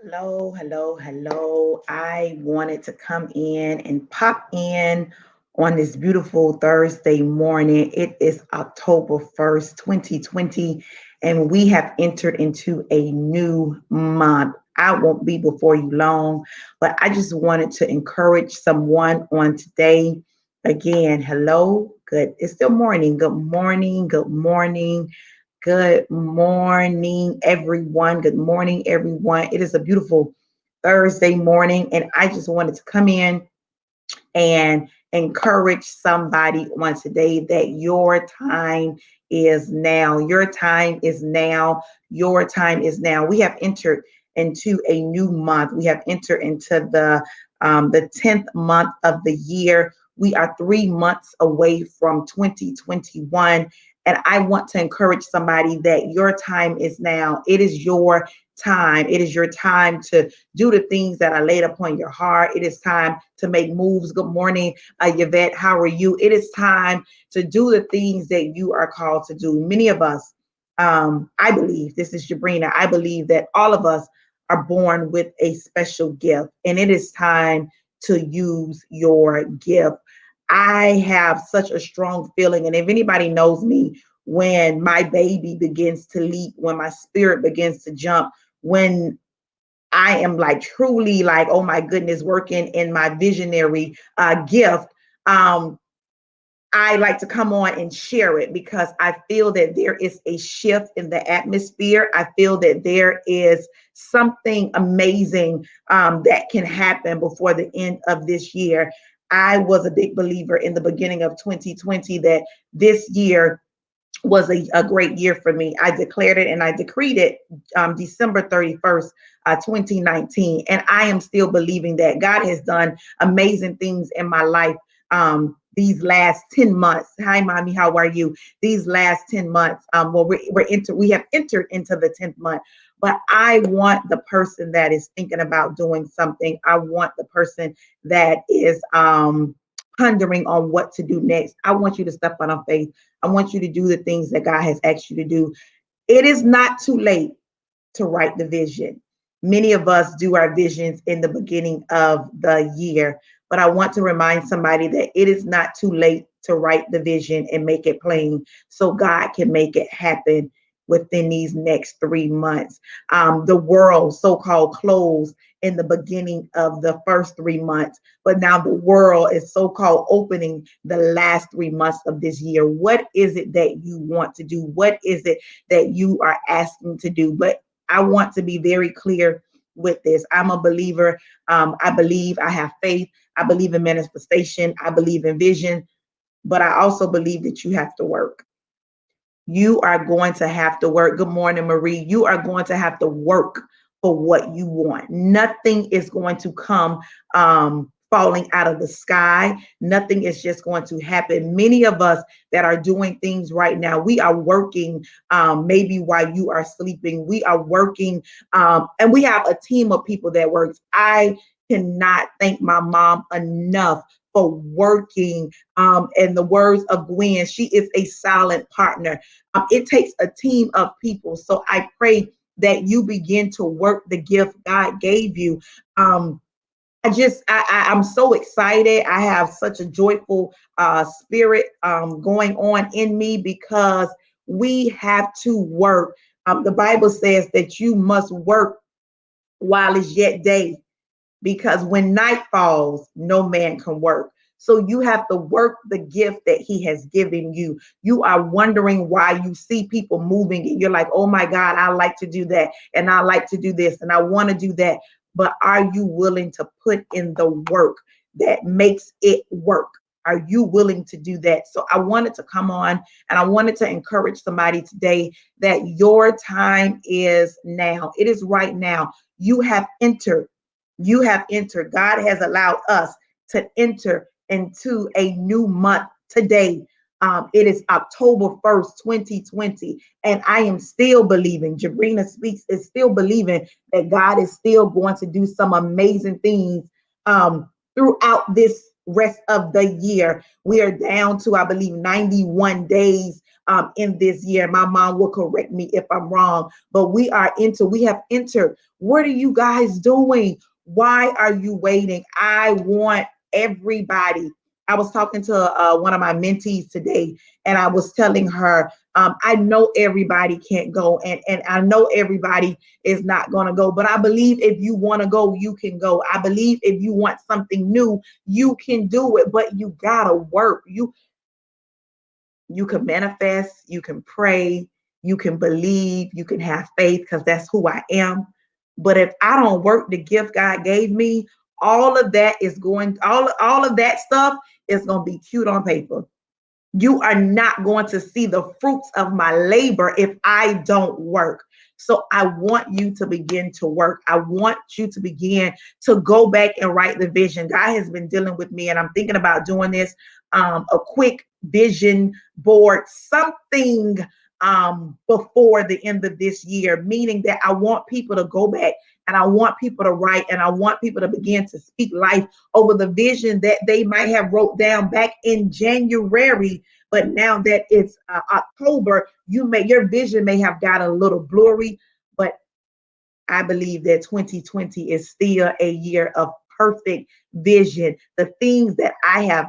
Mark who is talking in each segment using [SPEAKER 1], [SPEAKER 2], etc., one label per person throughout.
[SPEAKER 1] Hello, hello, hello. I wanted to come in and pop in on this beautiful Thursday morning. It is October 1st, 2020, and we have entered into a new month. I won't be before you long, but I just wanted to encourage someone on today. Again, hello, good. It's still morning. Good morning. Good morning. Good morning, everyone. Good morning, everyone. It is a beautiful Thursday morning, and I just wanted to come in and encourage somebody on today that your time is now. Your time is now. Your time is now. We have entered into a new month. We have entered into the 10th month of the year. We are 3 months away from 2021. And I want to encourage somebody that your time is now. It is your time. It is your time to do the things that are laid upon your heart. It is time to make moves. Good morning, Yvette. How are you? It is time to do the things that you are called to do. Many of us, I believe, this is Jabrina, I believe that all of us are born with a special gift, and it is time to use your gift. I have such a strong feeling, and if anybody knows me, when my baby begins to leap, when my spirit begins to jump, when I am like truly like, oh my goodness, working in my visionary gift. Um, I like to come on and share it because I feel that there is a shift in the atmosphere. I feel that there is something amazing that can happen before the end of this year. I was a big believer in the beginning of 2020 that this year was a great year for me. I declared it and I decreed it December 31st, 2019. And I am still believing that God has done amazing things in my life these last 10 months. Hi, mommy, how are you? These last 10 months, well, we have entered into the 10th month. But I want the person that is thinking about doing something. I want the person that is pondering on what to do next. I want you to step out on faith. I want you to do the things that God has asked you to do. It is not too late to write the vision. Many of us do our visions in the beginning of the year, but I want to remind somebody that it is not too late to write the vision and make it plain so God can make it happen within these next 3 months. The world so called closed in the beginning of the first 3 months, but now the world is so called opening the last 3 months of this year. What is it that you want to do? What is it that you are asking to do? But I want to be very clear with this. I'm a believer. I believe, I have faith. I believe in manifestation. I believe in vision. But I also believe that you have to work. You are going to have to work. Good morning, Marie. You are going to have to work for what you want. Nothing is going to come falling out of the sky. Nothing is just going to happen. Many of us that are doing things right now, we are working maybe while you are sleeping. We are working, and we have a team of people that works. I cannot thank my mom enough for working. In the words of Gwen, she is a silent partner. It takes a team of people. So I pray that you begin to work the gift God gave you. I'm so excited. I have such a joyful spirit going on in me because we have to work. The Bible says that you must work while it's yet day, because when night falls, no man can work. So you have to work the gift that he has given you. You are wondering why you see people moving and you're like, oh my God, I like to do that. And I like to do this and I want to do that. But are you willing to put in the work that makes it work? Are you willing to do that? So I wanted to come on and I wanted to encourage somebody today that your time is now. It is right now. You have entered. You have entered. God has allowed us to enter into a new month today. It is October 1st, 2020, and I am still believing, Jabrina Speaks is still believing that God is still going to do some amazing things throughout this rest of the year. We are down to, I believe, 91 days in this year. My mom will correct me if I'm wrong, but we have entered. What are you guys doing? Why are you waiting? I want everybody. I was talking to one of my mentees today, and I was telling her, I know everybody can't go, and I know everybody is not going to go, but I believe if you want to go, you can go. I believe if you want something new, you can do it, but you gotta work. You can manifest, you can pray, you can believe, you can have faith, because that's who I am. But if I don't work the gift God gave me, all of that stuff is going to be cute on paper. You are not going to see the fruits of my labor if I don't work. So I want you to begin to work. I want you to begin to go back and write the vision. God has been dealing with me, and I'm thinking about doing this, a quick vision board, something before the end of this year, meaning that I want people to go back and I want people to write, and I want people to begin to speak life over the vision that they might have wrote down back in January. But now that it's October, your vision may have got a little blurry. But I believe that 2020 is still a year of perfect vision. The things that I have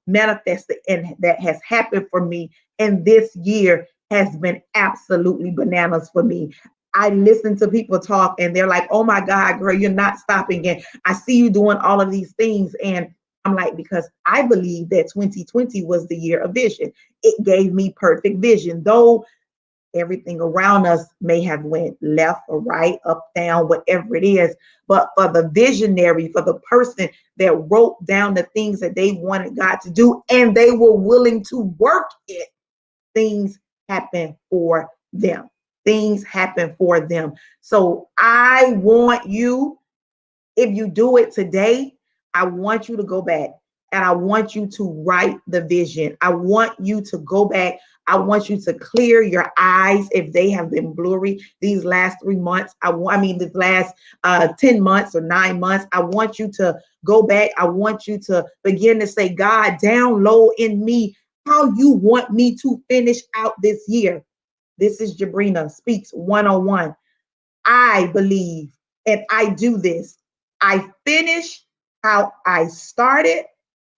[SPEAKER 1] manifested and that has happened for me in this year has been absolutely bananas for me. I listen to people talk and they're like, oh my God, girl, you're not stopping. And I see you doing all of these things. And I'm like, because I believe that 2020 was the year of vision. It gave me perfect vision. Though everything around us may have went left or right, up, down, whatever it is. But for the visionary, for the person that wrote down the things that they wanted God to do and they were willing to work it, things happen for them. Things happen for them. So I want you, if you do it today, I want you to go back and I want you to write the vision. I want you to go back. I want you to clear your eyes if they have been blurry these last 3 months. These last 10 months or 9 months. I want you to go back. I want you to begin to say, God, download in me how you want me to finish out this year. This is Jabrina Speaks 101. I believe and I do this. I finish how I started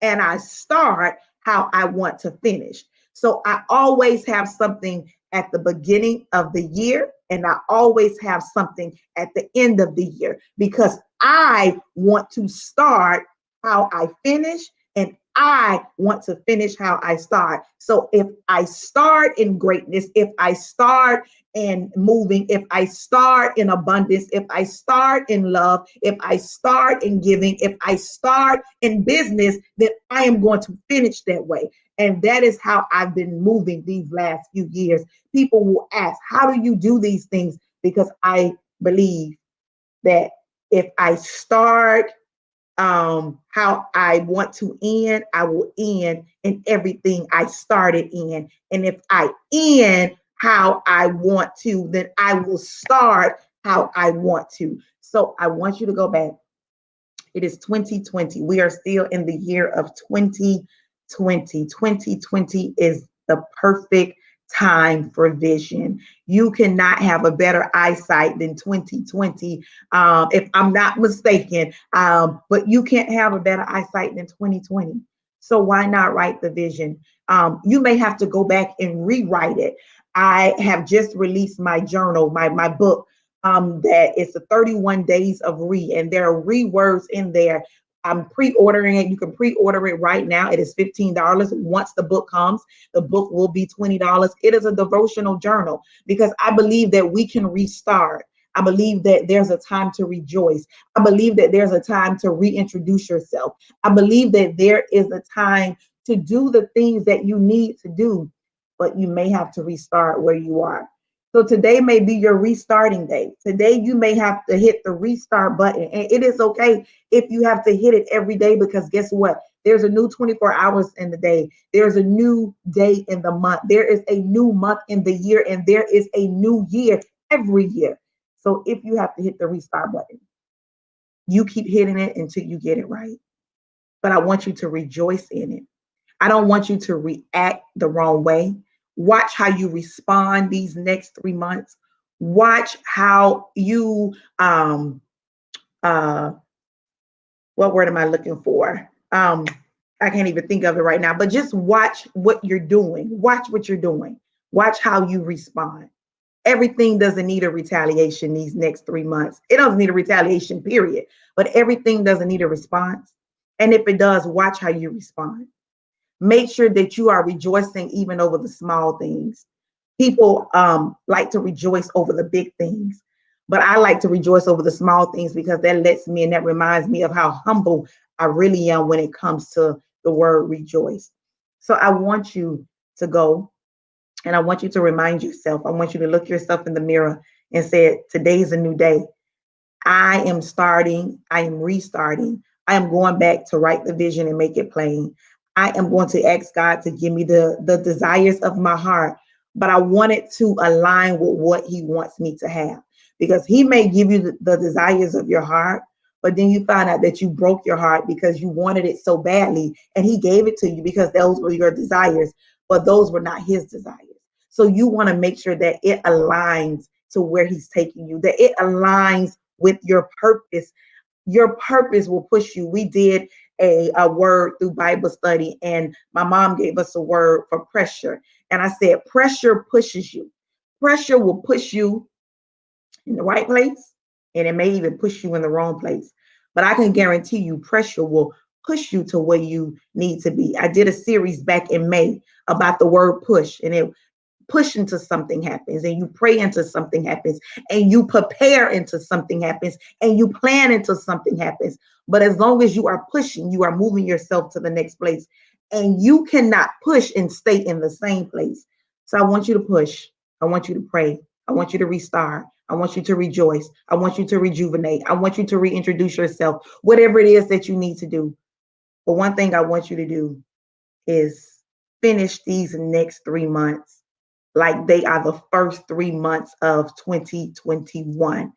[SPEAKER 1] and I start how I want to finish. So I always have something at the beginning of the year and I always have something at the end of the year because I want to start how I finish and I want to finish how I start. So if I start in greatness, if I start in moving, if I start in abundance, if I start in love, if I start in giving, if I start in business, then I am going to finish that way. And that is how I've been moving these last few years. People will ask, how do you do these things? Because I believe that if I start how I want to end, I will end in everything I started in. And if I end how I want to, then I will start how I want to. So I want you to go back. It is 2020. We are still in the year of 2020. 2020 is the perfect time for vision. You cannot have a better eyesight than 2020, if I'm not mistaken. But you can't have a better eyesight than 2020. So why not write the vision? You may have to go back and rewrite it. I have just released my journal, my book, that it's the 31 days of and there are words in there. I'm pre-ordering it. You can pre-order it right now. It is $15. Once the book comes, the book will be $20. It is a devotional journal because I believe that we can restart. I believe that there's a time to rejoice. I believe that there's a time to reintroduce yourself. I believe that there is a time to do the things that you need to do, but you may have to restart where you are. So today may be your restarting day. Today you may have to hit the restart button. And it is okay if you have to hit it every day because guess what? There's a new 24 hours in the day. There's a new day in the month. There is a new month in the year and there is a new year every year. So if you have to hit the restart button, you keep hitting it until you get it right. But I want you to rejoice in it. I don't want you to react the wrong way. Watch how you respond these next 3 months. Watch how you uh what word am I looking for? I can't even think of it right now, but just watch what you're doing. Watch what you're doing. Watch how you respond. Everything doesn't need a retaliation these next 3 months. It doesn't need a retaliation, period. But everything doesn't need a response. And if it does, watch how you respond. Make sure that you are rejoicing even over the small things. People like to rejoice over the big things, but I like to rejoice over the small things because that lets me and that reminds me of how humble I really am when it comes to the word rejoice. So I want you to go and I want you to remind yourself, I want you to look yourself in the mirror and say, today's a new day. I am starting, I am restarting, I am going back to write the vision and make it plain. I am going to ask God to give me the desires of my heart, but I want it to align with what He wants me to have. Because He may give you the desires of your heart, but then you find out that you broke your heart because you wanted it so badly, and He gave it to you because those were your desires, but those were not His desires. So you want to make sure that it aligns to where He's taking you, that it aligns with your purpose. Your purpose will push you. We did a word through Bible study, and my mom gave us a word for pressure. And I said, pressure pushes you. Pressure will push you in the right place, and it may even push you in the wrong place. But I can guarantee you, pressure will push you to where you need to be. I did a series back in May about the word push, and it push into something happens, and you pray into something happens, and you prepare into something happens, and you plan into something happens. But as long as you are pushing, you are moving yourself to the next place, and you cannot push and stay in the same place. So I want you to push. I want you to pray. I want you to restart. I want you to rejoice. I want you to rejuvenate. I want you to reintroduce yourself, whatever it is that you need to do. But one thing I want you to do is finish these next 3 months like they are the first 3 months of 2021.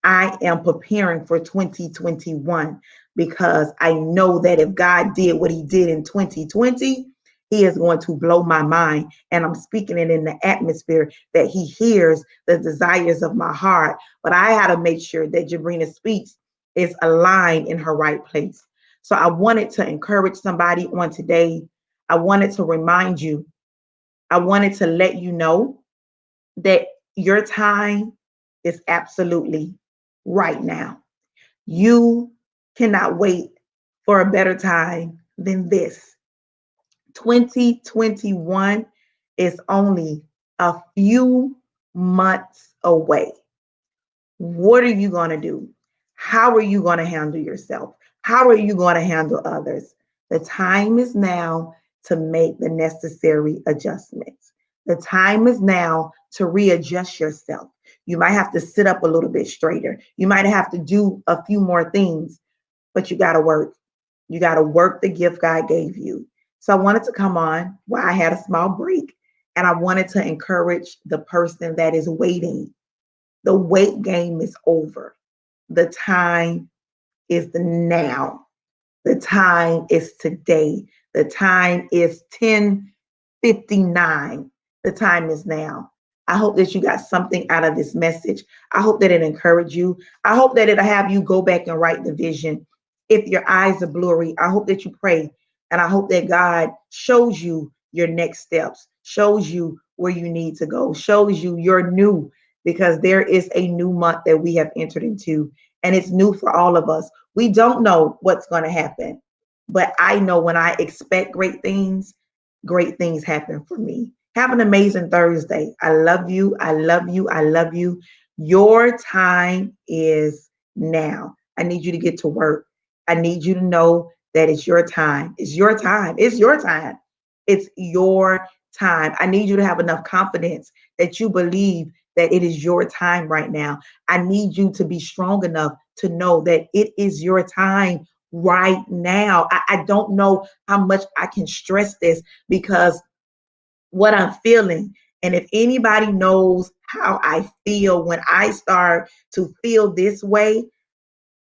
[SPEAKER 1] I am preparing for 2021 because I know that if God did what He did in 2020, He is going to blow my mind. And I'm speaking it in the atmosphere that He hears the desires of my heart. But I had to make sure that Jabrina Speaks is aligned in her right place. So I wanted to encourage somebody on today. I wanted to remind you, I wanted to let you know that your time is absolutely right now. You cannot wait for a better time than this. 2021 is only a few months away. What are you going to do? How are you going to handle yourself? How are you going to handle others? The time is now to make the necessary adjustments. The time is now to readjust yourself. You might have to sit up a little bit straighter. You might have to do a few more things, but you got to work. You got to work the gift God gave you. So I wanted to come on while I had a small break, and I wanted to encourage the person that is waiting. The wait game is over. The time is the now. The time is today. The time is 10:59. The time is now. I hope that you got something out of this message. I hope that it encouraged you. I hope that it'll have you go back and write the vision. If your eyes are blurry, I hope that you pray. And I hope that God shows you your next steps, shows you where you need to go, shows you your new, because there is a new month that we have entered into, and it's new for all of us. We don't know what's going to happen, but I know when I expect great things happen for me. Have an amazing Thursday. I love you. I love you. I love you. Your time is now. I need you to get to work. I need you to know that it's your time. It's your time. It's your time. It's your time. I need you to have enough confidence that you believe that it is your time right now. I need you to be strong enough to know that it is your time right now. I don't know how much I can stress this because what I'm feeling, and if anybody knows how I feel when I start to feel this way,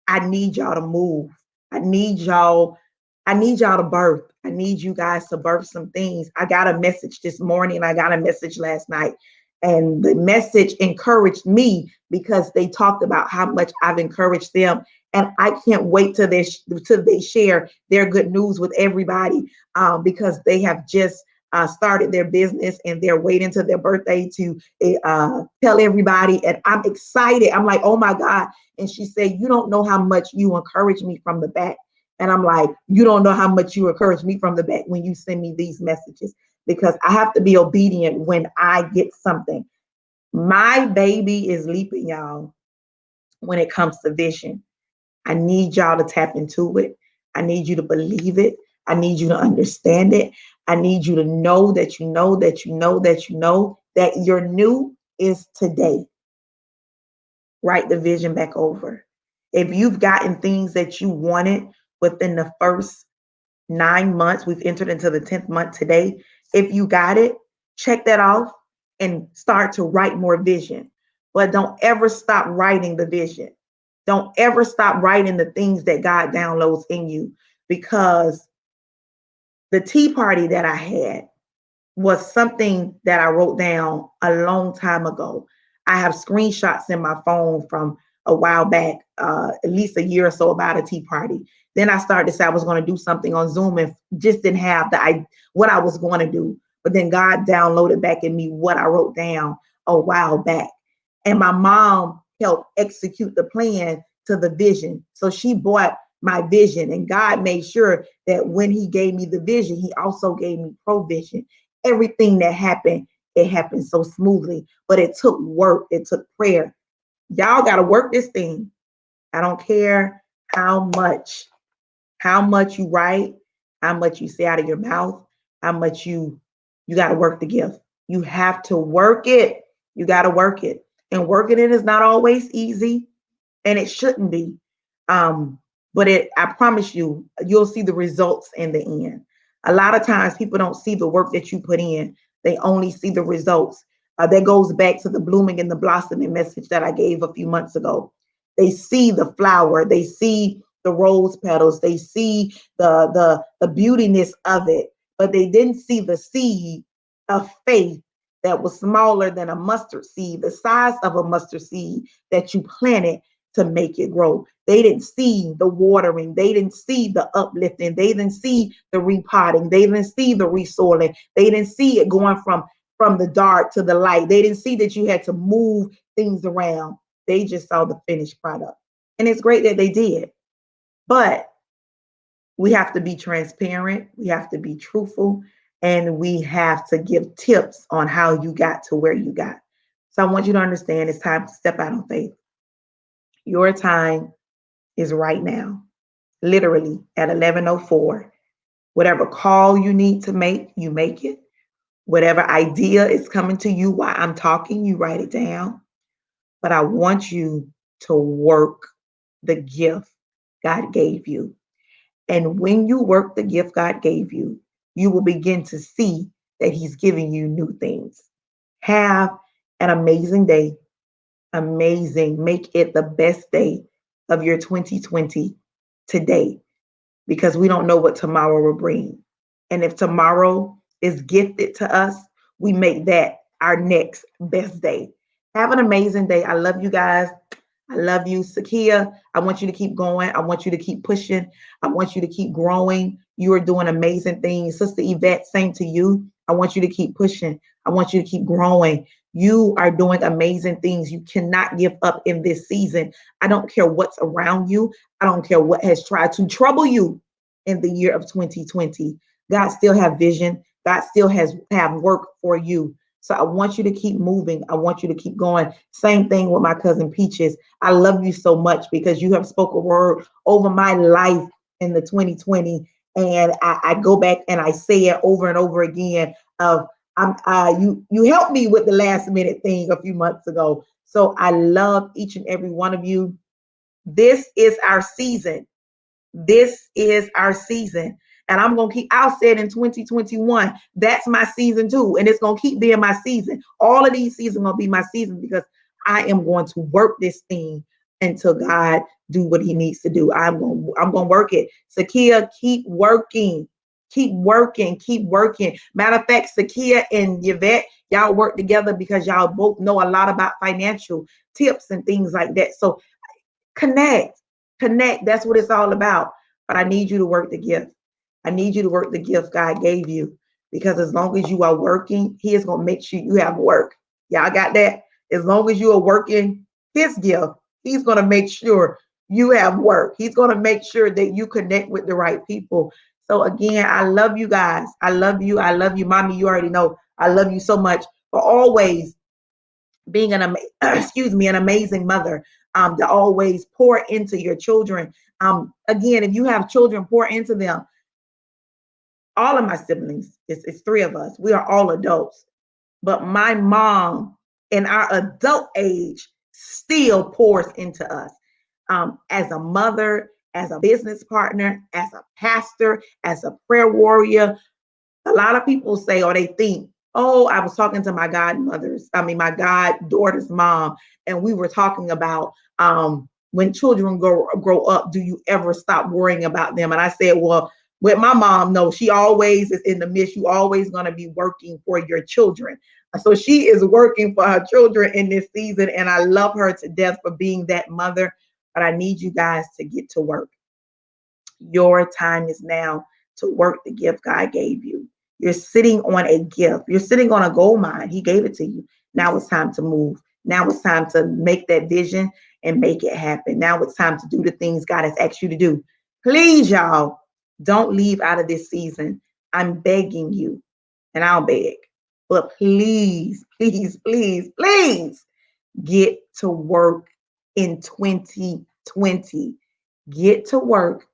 [SPEAKER 1] I need y'all to move. I need y'all I need y'all to birth. I need you guys to birth some things. I got a message this morning. I got a message last night. And the message encouraged me because they talked about how much I've encouraged them. And I can't wait till they share their good news with everybody, because they have just started their business and they're waiting till their birthday to tell everybody. And I'm excited. I'm like, oh my God. And she said, you don't know how much you encourage me from the back. And I'm like, you don't know how much you encourage me from the back when you send me these messages, because I have to be obedient when I get something. My baby is leaping, y'all, when it comes to vision. I need y'all to tap into it. I need you to believe it. I need you to understand it. I need you to know that you know that you know that you know that your new is today. Write the vision back over. If you've gotten things that you wanted within the first 9 months, we've entered into the 10th month today. If you got it, check that off and start to write more vision. But don't ever stop writing the vision. Don't ever stop writing the things that God downloads in you, because the tea party that I had was something that I wrote down a long time ago. I have screenshots in my phone from a while back, at least a year or so, about a tea party. Then I started to say I was going to do something on Zoom and just didn't have what I was going to do. But then God downloaded back in me what I wrote down a while back. And my mom helped execute the plan to the vision. So she bought my vision, and God made sure that when he gave me the vision, he also gave me provision. Everything that happened, it happened so smoothly, but it took work. It took prayer. Y'all got to work this thing. I don't care how much you write, how much you say out of your mouth, how much you got to work the gift. You have to work it. You got to work it. And working it is not always easy, and it shouldn't be. But I promise you, you'll see the results in the end. A lot of times people don't see the work that you put in. They only see the results. That goes back to the blooming and the blossoming message that I gave a few months ago. They see the flower, they see the rose petals, they see the beautiness of it, but they didn't see the seed of faith that was smaller than a mustard seed, the size of a mustard seed that you planted to make it grow. They didn't see the watering. They didn't see the uplifting. They didn't see the repotting. They didn't see the resoiling. They didn't see it going from the dark to the light. They didn't see that you had to move things around. They just saw the finished product. And it's great that they did. But we have to be transparent. We have to be truthful. And we have to give tips on how you got to where you got. So I want you to understand it's time to step out on faith. Your time is right now, literally at 11:04. Whatever call you need to make, you make it. Whatever idea is coming to you while I'm talking, you write it down. But I want you to work the gift God gave you. And when you work the gift God gave you, you will begin to see that he's giving you new things. Have an amazing day. Amazing. Make it the best day of your 2020 today, because we don't know what tomorrow will bring. And if tomorrow is gifted to us, we make that our next best day. Have an amazing day. I love you guys. I love you, Sakia. I want you to keep going. I want you to keep pushing. I want you to keep growing. You are doing amazing things. Sister Yvette, same to you. I want you to keep pushing. I want you to keep growing. You are doing amazing things. You cannot give up in this season. I don't care what's around you. I don't care what has tried to trouble you in the year of 2020. God still have vision. God still have work for you. So I want you to keep moving. I want you to keep going. Same thing with my cousin Peaches. I love you so much because you have spoken a word over my life in the 2020. And I go back and I say it over and over again of you helped me with the last minute thing a few months ago. So I love each and every one of you. This is our season. This is our season. And I'm going to I'll say it in 2021, that's my season too. And it's going to keep being my season. All of these seasons are going to be my season because I am going to work this thing until God do what he needs to do. I'm gonna work it. Sakia, keep working. Keep working, keep working. Matter of fact, Sakia and Yvette, y'all work together because y'all both know a lot about financial tips and things like that. So connect, connect. That's what it's all about. But I need you to work the gift. I need you to work the gift God gave you, because as long as you are working, he is going to make sure you have work. Y'all got that? As long as you are working his gift, he's going to make sure you have work. He's going to make sure that you connect with the right people. So again, I love you guys. I love you. I love you, mommy. You already know I love you so much for always being excuse me, an amazing mother, to always pour into your children. Again, if you have children, pour into them. All of my siblings, it's three of us. We are all adults, but my mom in our adult age still pours into us, as a mother, as a business partner, as a pastor, as a prayer warrior. A lot of people say, or they think, oh, I was talking to my goddaughter's mom, and we were talking about, when children grow up, do you ever stop worrying about them? And I said, well, with my mom, no, she always is in the midst. You always going to be working for your children. So she is working for her children in this season, and I love her to death for being that mother. But I need you guys to get to work. Your time is now to work the gift God gave you. You're sitting on a gift. You're sitting on a gold mine. He gave it to you. Now it's time to move. Now it's time to make that vision and make it happen. Now it's time to do the things God has asked you to do. Please, y'all, don't leave out of this season. I'm begging you, and I'll beg, but please, please, please, please get to work in 2020. Get to work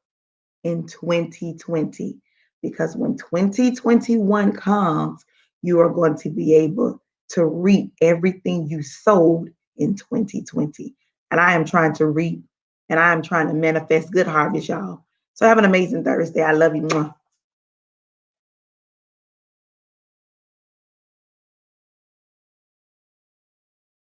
[SPEAKER 1] in 2020, because when 2021 comes, you are going to be able to reap everything you sowed in 2020. And I am trying to reap, and I am trying to manifest good harvest, y'all. So have an amazing Thursday. I love you. Mwah.